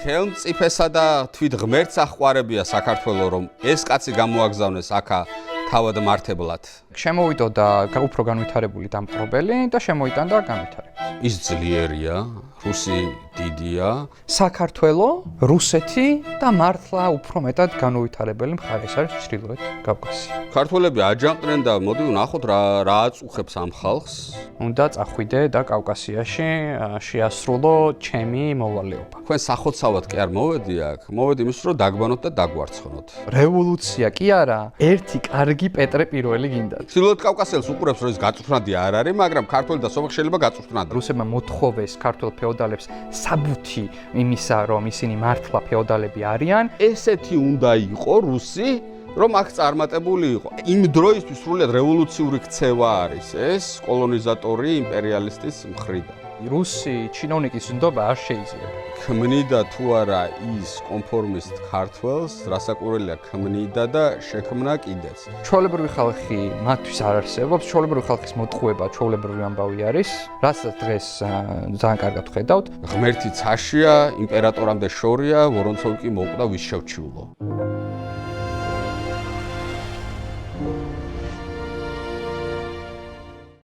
ხელმწიფესა და თვით ღმერთს აჰყარებია საქართველო, რომ ეს კაცი გამოაგზავნეს აქა თავად მართებლად. შემოვიდოდა უფრო განვითარებული დამპყრობელი და შემოიტანდა განვითარებას. ის ძლიერია, რუსი დიდია. საქართველო, რუსეთი და მართლა უფრო მეტად განვითარებელი მხარე არის ჩრდილოეთ კავკასია. ქართველები აჯანყდნენ და მოდი ვნახოთ რა აწუხებს ამ ხალხს. უნდა წახვიდე და კავკასიაში შეასრულო ჩემი მოვალეობა. თქვენ სახოცავად კი არ მოვედი აქ, მოვედი იმის რომ დაგბანოთ და დაგვარცხნოთ. რევოლუცია კი არა, ერთი კარგი პეტრე პირველი გინდათ. ჩრდილოეთ კავკასიელს უყურებს რომ ის გაწვრთნადი არ არის, მაგრამ ქართველი და სომეხი შეიძლება გაწვრთნადონ. რუსებმა მოთხოვეს ქართველ ფეოდალებს საბუთი იმისა, რომ ისინი მართლა ფეოდალები არიან. ესეთი უნდა იყო რუსი, რომ აქ წარმატებული იყო. იმ დროისთვის სრულიად რევოლუციური ქცევა არის ეს კოლონიზატორი იმპერიალისტის მხრიდან. რუსი ჩინოვნიკის ნდობა არ შეიძლება. ქმნიდა თუ არა ის კონფორმისტ ქართველს, რასაკვირველია ქმნიდა და შექმნა კიდეც. ჩვეულებრივი ხალხი მათთვის არ არსებობს, ჩვეულებრივი ხალხის მოტყუება ჩვეულებრივი ამბავი არის, რასაც დღეს ძალიან კარგად ხედავთ. ღმერთი ცაშია, იმპერატორამდე შორია, ვორონცოვი კი მოკვდა ვის შევჩიულო.